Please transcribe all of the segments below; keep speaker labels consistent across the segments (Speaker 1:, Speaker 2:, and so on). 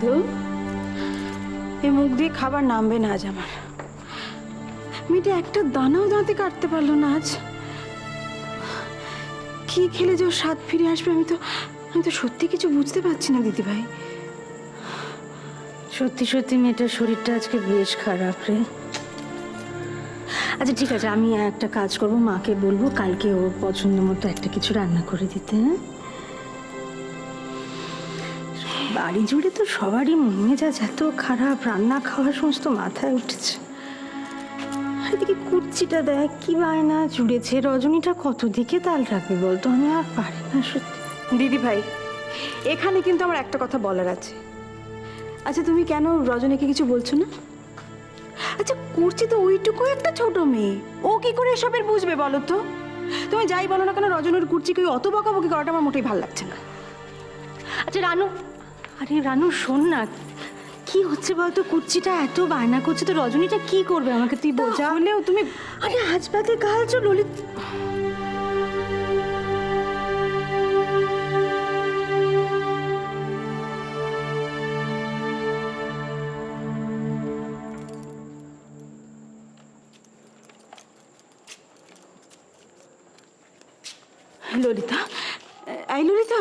Speaker 1: ধুর, এই মুখ দিয়ে খাবার নামবে না আজ আমার। মেয়েটা একটা দানাও দাঁতে কাটতে পারলো না আজ। কি খেলে যে ওর স্বাদ ফিরে আসবে আমি তো সত্যি কিছু বুঝতে পারছি না দিদিভাই।
Speaker 2: সত্যি সত্যি মেয়েটার শরীরটা আজকে বেশ খারাপ রে। আচ্ছা ঠিক আছে, আমি একটা কাজ করব, মাকে বলবো কালকে ওর পছন্দ মতো একটা কিছু রান্না করে দিতে। হ্যাঁ, বাড়ি জুড়ে তো সবারই মন মেজাজ এত খারাপ, রান্না খাওয়ার সমস্ত মাথায় উঠেছে। আর এদিকে কুর্চিটা দেখ কি বায়না জুড়েছে, রজনীটা কত দিকে তাল রাখবে বলতো, আমি আর পারি না সত্যি।
Speaker 1: দিদিভাই, এখানে কিন্তু আমার একটা কথা বলার আছে। আচ্ছা তুমি কেন রজনীকে কিছু বলছো না? আচ্ছা কুর্চি তো ওইটুকু একটা ছোট মেয়ে, ও কি করে এসবের বুঝবে বলো তো? তুমি যাই বলো না কেন, রজনীর কুর্চিকে অত বকাবকি করাটা আমার মোটেই ভালো লাগছে না।
Speaker 2: আচ্ছা রানু, আরে রানু শোন না, কি হচ্ছে বলতো, কুর্চিটা এত বায়না করছে, তো রজনীটা কি করবে আমাকে তুই বোঝা।
Speaker 1: হলেও তুমি,
Speaker 2: আরে আজ বাদে কাল চো ললিত।
Speaker 1: ললিতা, এই ললিতা,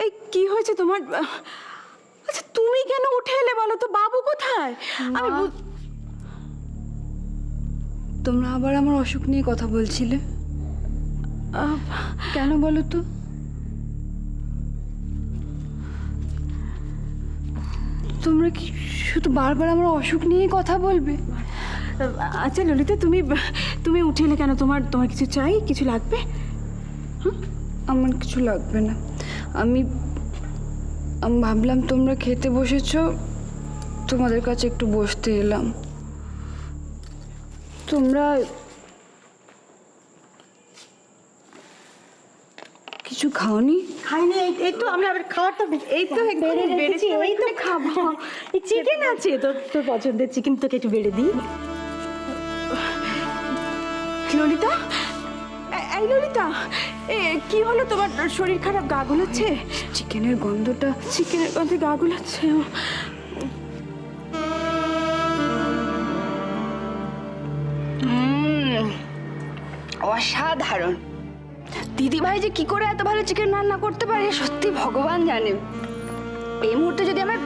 Speaker 1: এই কি হয়েছে তোমার? আচ্ছা তুমি কেন উঠে এলে বলো তো, বাবু কোথায়? আমি
Speaker 3: তোমরা আবার আমার অসুখ নিয়ে কথা বলছিলে কেন বলো তো? তোমরা কি শুধু বারবার আমার অসুখ নিয়েই কথা বলবে?
Speaker 1: আচ্ছা ললিতা, তুমি তুমি উঠে এলে কেন? তোমার তোমার কিছু চাই, কিছু লাগবে?
Speaker 3: আমার কিছু লাগবে না। আমি ভাবলাম তোমরা খেতে বসেছো, তোমাদের কাছে একটু বসতে এলাম। তোমরা কিছু খাওনি?
Speaker 2: খাইনি, এই তো আমরা আবার খাওয়াটা
Speaker 1: এই তো একটু বেড়েছি,
Speaker 2: এই তো খাবো। এই চিকেন আছে, তোর পছন্দের চিকেন তোকে একটু বেড়ে দিই।
Speaker 1: ললিতা, এই ললিতা, কি হলো তোমার? শরীর খারাপ, গা গুলাচ্ছে?
Speaker 3: চিকেনের গন্ধটা,
Speaker 1: চিকেনের গন্ধে গা গুলাচ্ছে?
Speaker 3: অসাধারণ। দিদিভাই যে কি করে এত ভালো চিকেন রান্না করতে পারে সত্যি ভগবান জানে। এই মুহূর্তে যদি আমার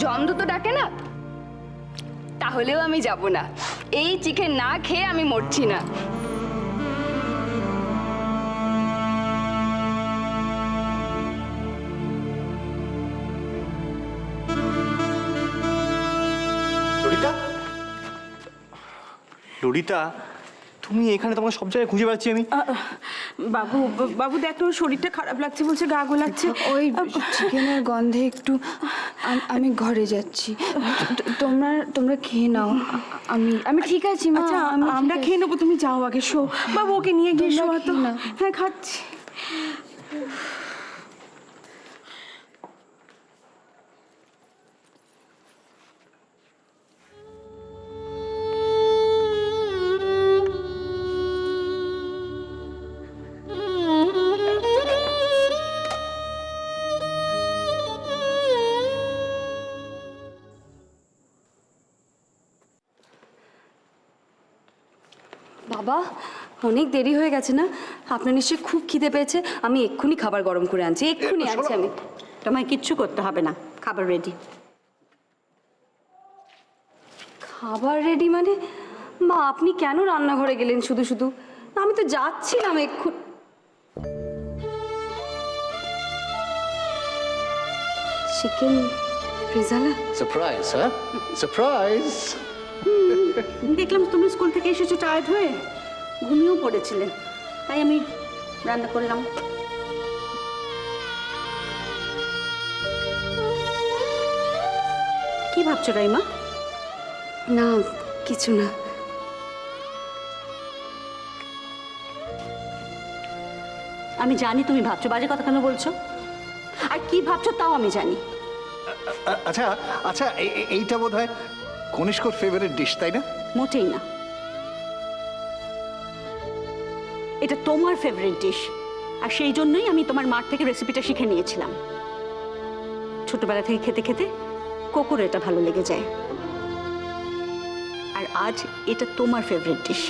Speaker 3: জমদূত ডাকে না, তাহলেও আমি যাব না। এই চিকেন না খেয়ে আমি মরছি না।
Speaker 4: ললিতা, ললিতা, তুমি এখানে, তোমাকে সব জায়গায় খুঁজে পাচ্ছি আমি।
Speaker 1: বাবু, বাবু দেখো শরীরটা খারাপ লাগছে বলছে, গা গোলাচ্ছে।
Speaker 3: ওই চিকেনের গন্ধে একটু আমি ঘরে যাচ্ছি। তোমরা খেয়ে নাও। আমি ঠিক আছি মা।
Speaker 1: আচ্ছা আমরা খেয়ে নেবো, তুমি যাও আগে, শো। বাবু ওকে নিয়ে গিয়ে শো তো। হ্যাঁ খাচ্ছি।
Speaker 5: বাবা, অনেক দেরি হয়ে গেছে না? আপনার নিশ্চয়ই খুব খিদে পেয়েছে। আমি এক্ষুনি খাবার গরম করে আনছি, এক্ষুনি আনছি আমি।
Speaker 2: তোমায় কিচ্ছু করতে হবে না, খাবার রেডি।
Speaker 5: খাবার রেডি মানে? মা আপনি কেন রান্নাঘরে গেলেন শুধু শুধু? আমি তো যাচ্ছিলাম এক্ষুনি। চিকেন রেজালা?
Speaker 6: সারপ্রাইজ, হ্যাঁ? সারপ্রাইজ।
Speaker 2: দেখলাম তুমি স্কুল থেকে এসেছো টায়ার্ড হয়ে, ঘুমিয়েও পড়েছিলে, তাই আমি রান্না করলাম। কি ভাবছো রাইমা?
Speaker 5: না কিছু না।
Speaker 2: আমি জানি তুমি ভাবছো, বাজে কথা কেন বলছো? আর কি ভাবছো তাও আমি জানি।
Speaker 6: আচ্ছা আচ্ছা, এইটা বোধ হয় কনিষ্কর ফেভারিট ডিশ, তাই না?
Speaker 2: মোটেই না, এটা তোমার ফেভারিট ডিশ, আর সেই জন্যই আমি তোমার মার থেকে রেসিপিটা শিখে নিয়েছিলাম।
Speaker 1: ছোটবেলা থেকে খেতে খেতে কোকোর এটা ভালো লেগে যায়। আর আজ এটা তোমার ফেভারিট ডিশ।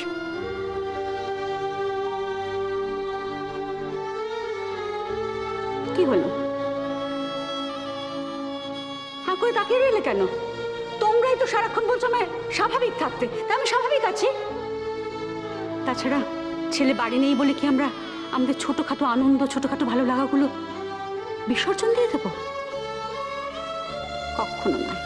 Speaker 1: কি হলো, হ্যাঁ করে তাকিয়ে রইলে কেন? তোমরাই তো সারাক্ষণ বলছো আমায় স্বাভাবিক থাকতে, তা আমি স্বাভাবিক আছি। তাছাড়া ছেলে বাড়ি নেই বলে কি আমরা আমাদের ছোটখাটো আনন্দ, ছোটখাটো ভালো লাগাগুলো বিসর্জন দিয়ে দেবো? কখনো নয়।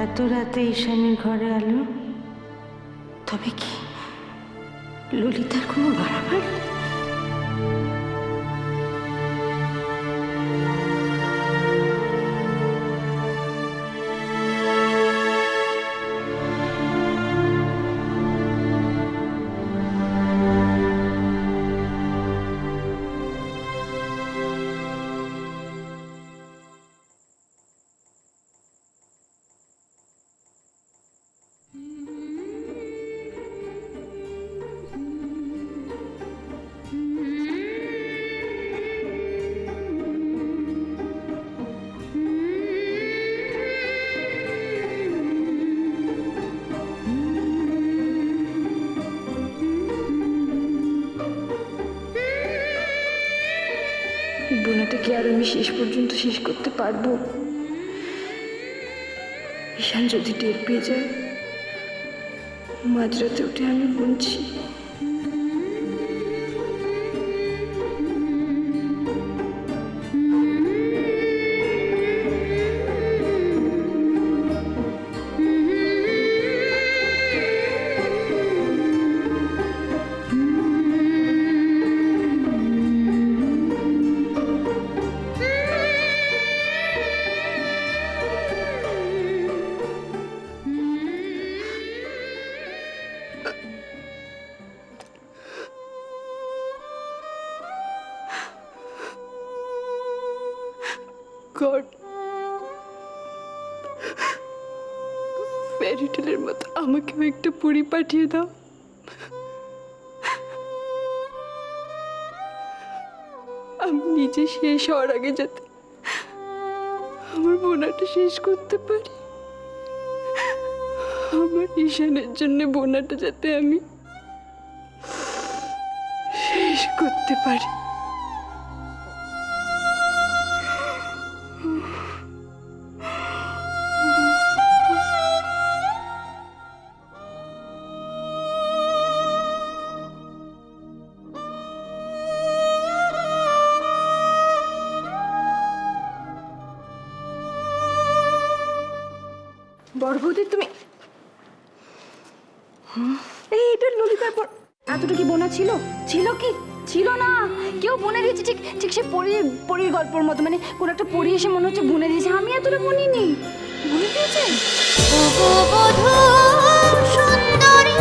Speaker 2: এত রাতে ঈশানের ঘরে আলো, তবে কি ললিতার কোনো বাড়াবাড়ি?
Speaker 3: বোনাটা কি আর আমি শেষ পর্যন্ত শেষ করতে পারবো? ঈশান যদি টের পেয়ে যায়, মাঝরাতে উঠে আমি বুনছি। গড, ফেরিটেলের মতো আমাকেও একটা পুরি পাঠিয়ে দাও। আমি নিজে শেষ হওয়ার আগে যাতে আমার বোনাটা শেষ করতে পারি। আমার ঈশানের জন্য বোনাটা যাতে আমি শেষ করতে পারি। বড়বৌদি, তুমি
Speaker 1: এইটা ললিতার পর এতটা কি বোনা ছিল?
Speaker 3: ছিল কি ছিল না, কেউ বুনে দিয়েছে, ঠিক ঠিক সে পরীর গল্পের মতো, মানে কোন একটা পরী এসে মনে হচ্ছে বুনে দিয়েছে। আমি এতটা বুনিনি। বুনে দিয়েছে
Speaker 7: সুন্দরী